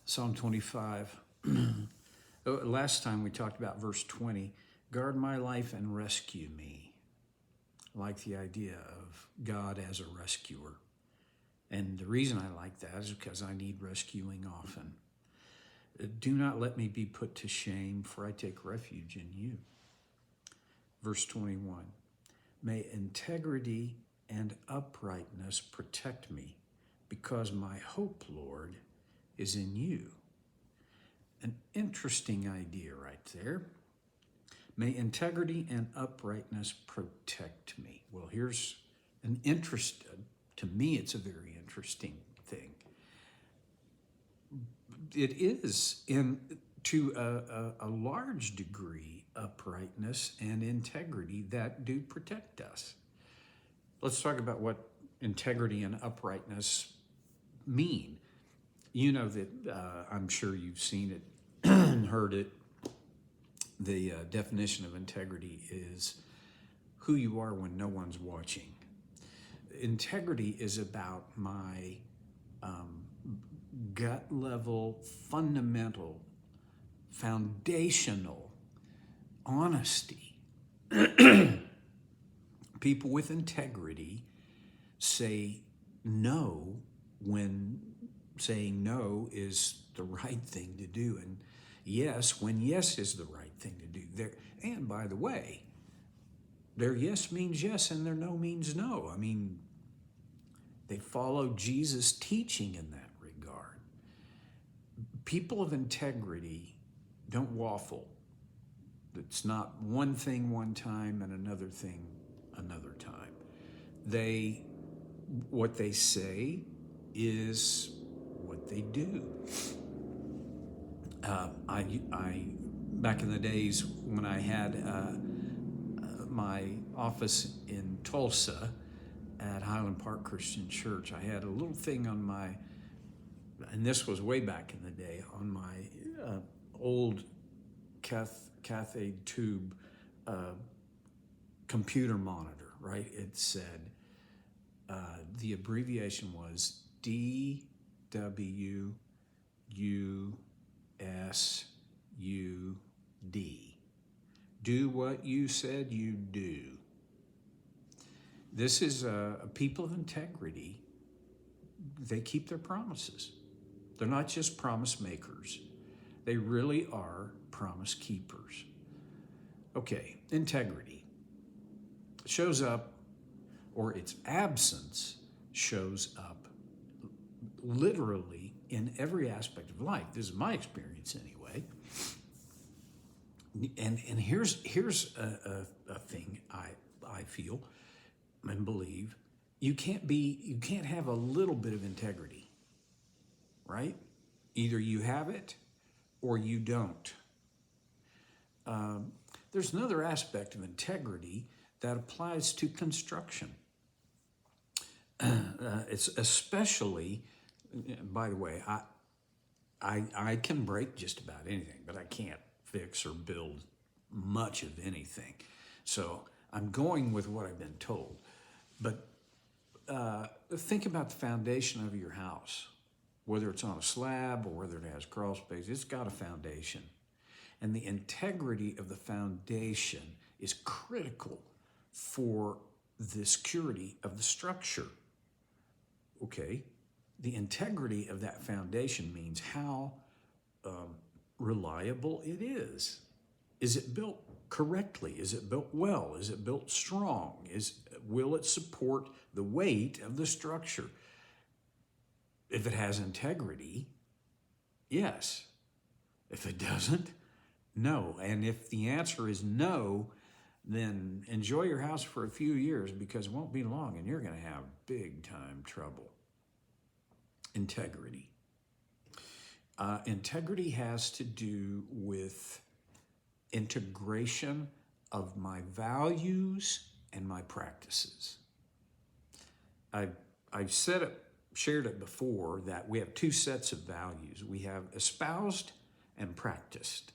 Psalm 25. Last time we talked about verse 20. Guard my life and rescue me. I like the idea of God as a rescuer. And the reason I like that is because I need rescuing often. Do not let me be put to shame, for I take refuge in you. Verse 21. May integrity and uprightness protect me, because my hope, Lord, is in you. An interesting idea right there. May integrity and uprightness protect me. Well, here's an interest. To me, it's a very interesting thing. It is, to a large degree, uprightness and integrity that do protect us. Let's talk about what integrity and uprightness mean. You know that I'm sure you've seen it and heard it. The definition of integrity is who you are when no one's watching. Integrity is about my gut level, fundamental, foundational honesty. People with integrity say no when saying no is the right thing to do, and yes when yes is the right thing to do. And by the way, their yes means yes and their no means no. I mean, they follow Jesus' teaching in that regard. People of integrity don't waffle. It's not one thing one time and another thing another time. What they say is what they do. I back in the days when I had my office in Tulsa at Highland Park Christian Church, I had a little thing on my, and this was way back in the day, on my old cathode tube computer monitor, right? It said, the abbreviation was DWUSUD. Do what you said you do. This is a people of integrity. They keep their promises. They're not just promise makers. They really are promise keepers. Okay, integrity shows up, or its absence shows up literally in every aspect of life. This is my experience anyway. And here's a thing I feel and believe. You can't have a little bit of integrity, right? Either you have it or you don't. There's another aspect of integrity that applies to construction. It's especially, by the way, I can break just about anything, but I can't fix or build much of anything. So I'm going with what I've been told. But think about the foundation of your house, whether it's on a slab or whether it has crawl space. It's got a foundation. And the integrity of the foundation is critical for the security of the structure. Okay, the integrity of that foundation means how reliable it is. Is it built correctly? Is it built well? Is it built strong? Will it support the weight of the structure? If it has integrity, yes. If it doesn't, no. And if the answer is no, then enjoy your house for a few years, because it won't be long and you're going to have big time trouble. Integrity. Integrity has to do with integration of my values and my practices. I've shared it before that we have two sets of values. We have espoused and practiced.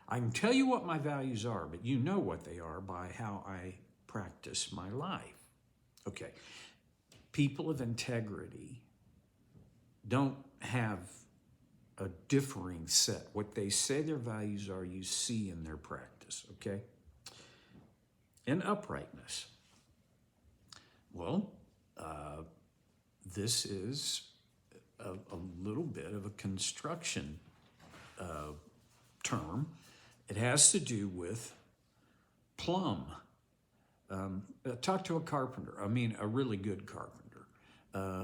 I can tell you what my values are, but you know what they are by how I practice my life. Okay, people of integrity don't have a differing set. What they say their values are, you see in their practice, okay? And uprightness. Well, this is a little bit of a construction term. It has to do with plumb. Talk to a carpenter. I mean, a really good carpenter.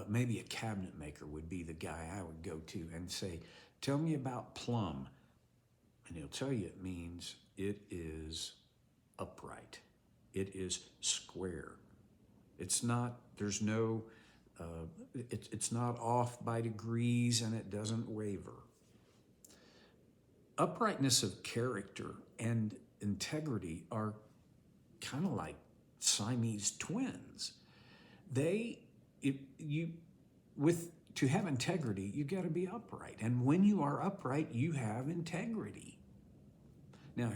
Maybe a cabinet maker would be the guy I would go to and say, tell me about plumb. And he'll tell you it means it is upright. It is square. It's not, there's no, it's not off by degrees and it doesn't waver. Uprightness of character and integrity are kind of like Siamese twins. To have integrity, you got to be upright. And when you are upright, you have integrity. Now,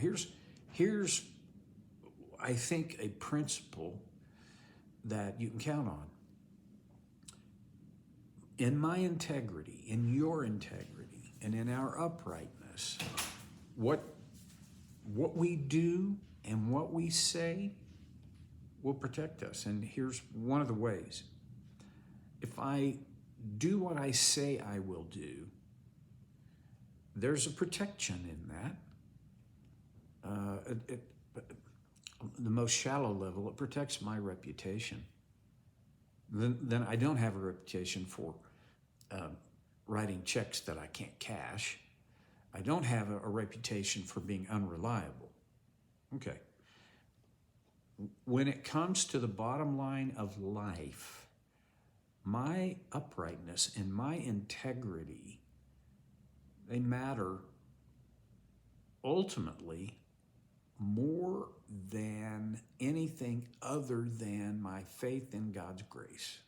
here's I think a principle that you can count on. In my integrity, in your integrity, and in our uprightness, what we do and what we say will protect us. And here's one of the ways. If I do what I say I will do, there's a protection in that. The most shallow level, it protects my reputation. Then I don't have a reputation for writing checks that I can't cash. I don't have a reputation for being unreliable. Okay. When it comes to the bottom line of life, my uprightness and my integrity, they matter ultimately more than anything other than my faith in God's grace.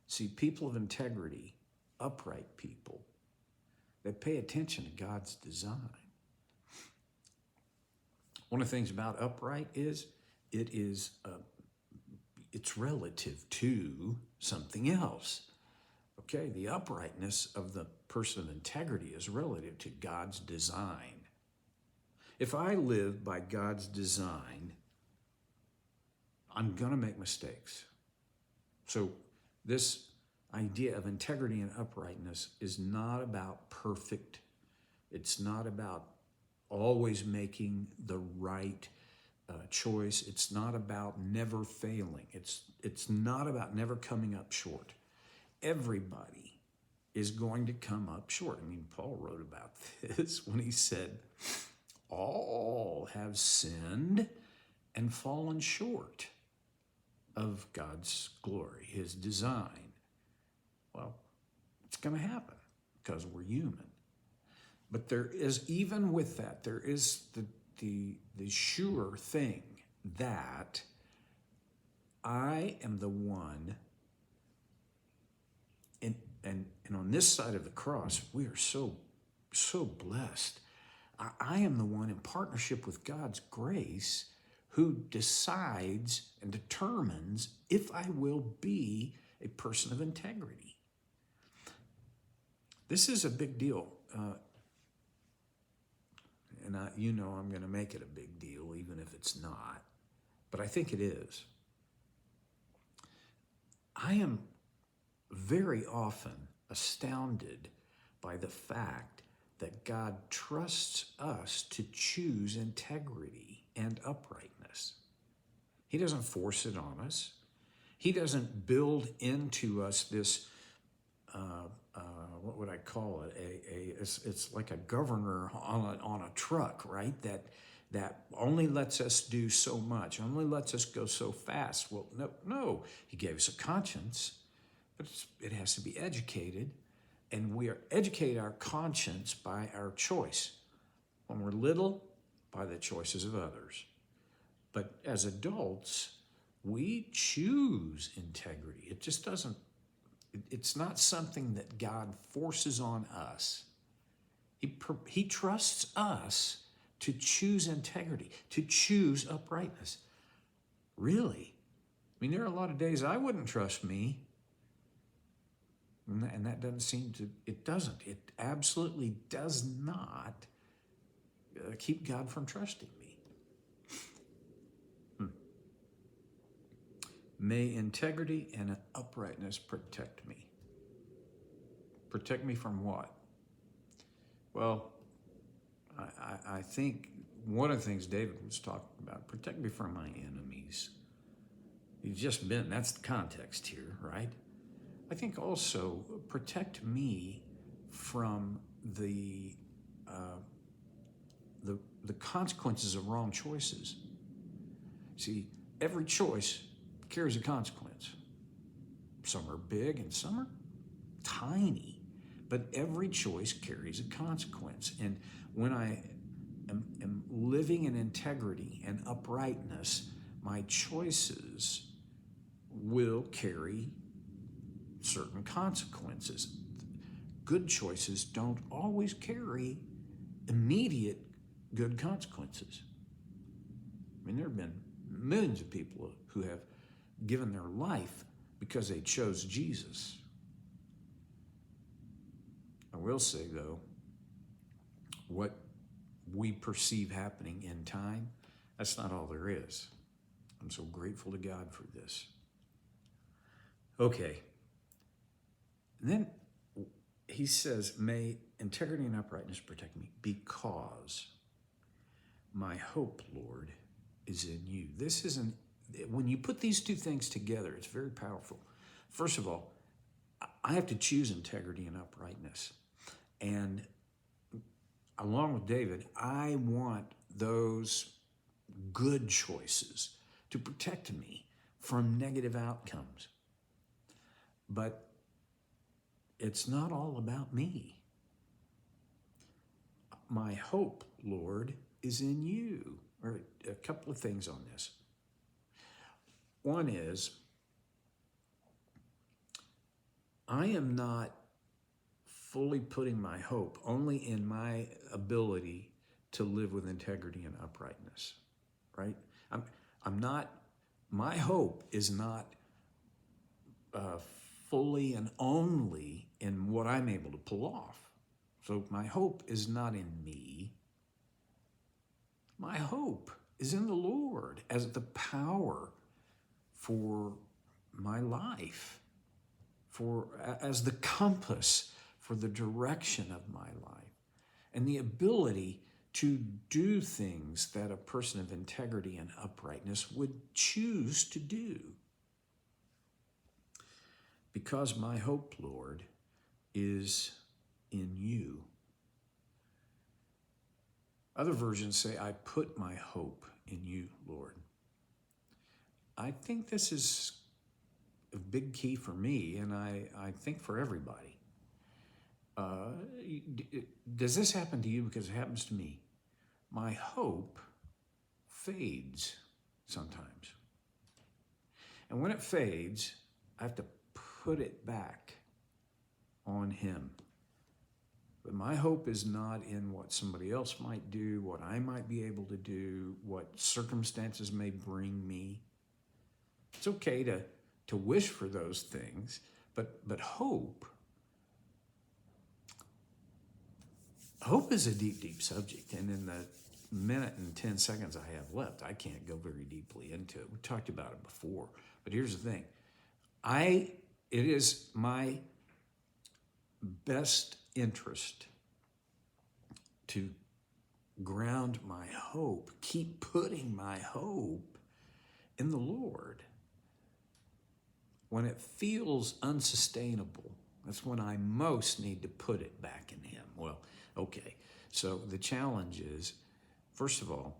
See, people of integrity, upright people, they pay attention to God's design. One of the things about upright is it's relative to something else. Okay, the uprightness of the person of integrity is relative to God's design. If I live by God's design, I'm going to make mistakes. So this idea of integrity and uprightness is not about perfect. It's not about always making the right choice. It's not about never failing. It's not about never coming up short. Everybody is going to come up short. I mean, Paul wrote about this when he said, all have sinned and fallen short of God's glory, his design. Well, it's going to happen because we're human. But there is, even with that, there is the sure thing that I am the one, and on this side of the cross, we are so blessed. I am the one in partnership with God's grace who decides and determines if I will be a person of integrity. This is a big deal. And I'm going to make it a big deal, even if it's not. But I think it is. I am very often astounded by the fact that God trusts us to choose integrity and uprightness. He doesn't force it on us. He doesn't build into us this, what would I call it? It's like a governor on a truck, right? That only lets us do so much, only lets us go so fast. Well, no. He gave us a conscience, but it has to be educated, and we are educate our conscience by our choice. When we're little, by the choices of others. But as adults, we choose integrity. It just doesn't, it's not something that God forces on us. He trusts us to choose integrity, to choose uprightness. Really? I mean, there are a lot of days I wouldn't trust me. And that doesn't seem to, it doesn't. It absolutely does not keep God from trusting me. May integrity and uprightness protect me. Protect me from what? Well, I think one of the things David was talking about, protect me from my enemies. He's just been, that's the context here, right? I think also protect me from the consequences of wrong choices. See, every choice carries a consequence. Some are big and some are tiny, but every choice carries a consequence. And when I am living in integrity and uprightness, my choices will carry certain consequences. Good choices don't always carry immediate good consequences. I mean, there have been millions of people who have given their life because they chose Jesus. I will say, though, what we perceive happening in time, that's not all there is. I'm so grateful to God for this. Okay. And then he says, may integrity and uprightness protect me because my hope, Lord, is in you. This isn't, when you put these two things together, it's very powerful. First of all, I have to choose integrity and uprightness. And along with David, I want those good choices to protect me from negative outcomes. But it's not all about me. My hope, Lord, is in you. Or a couple of things on this. One is, I am not fully putting my hope only in my ability to live with integrity and uprightness, right? I'm not, my hope is not fully and only in what I'm able to pull off. So my hope is not in me. My hope is in the Lord as the power for my life, as the compass for the direction of my life, and the ability to do things that a person of integrity and uprightness would choose to do. Because my hope, Lord, is in you. Other versions say, I put my hope in you, Lord. I think this is a big key for me, and I think for everybody. Does this happen to you? Because it happens to me. My hope fades sometimes. And when it fades, I have to put it back on him. But my hope is not in what somebody else might do, what I might be able to do, what circumstances may bring me. It's okay to wish for those things, but hope is a deep, deep subject. And in the minute and 10 seconds I have left, I can't go very deeply into it. We talked about it before. But here's the thing. It is my best interest to ground my hope, keep putting my hope in the Lord. When it feels unsustainable, that's when I most need to put it back in him. Well, okay, so the challenge is, first of all,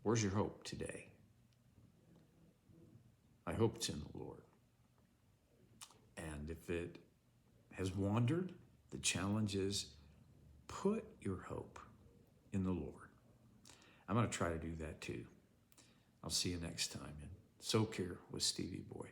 where's your hope today? I hope it's in the Lord. And if it has wandered, the challenge is put your hope in the Lord. I'm going to try to do that too. I'll see you next time in So Care with Stevie Boy.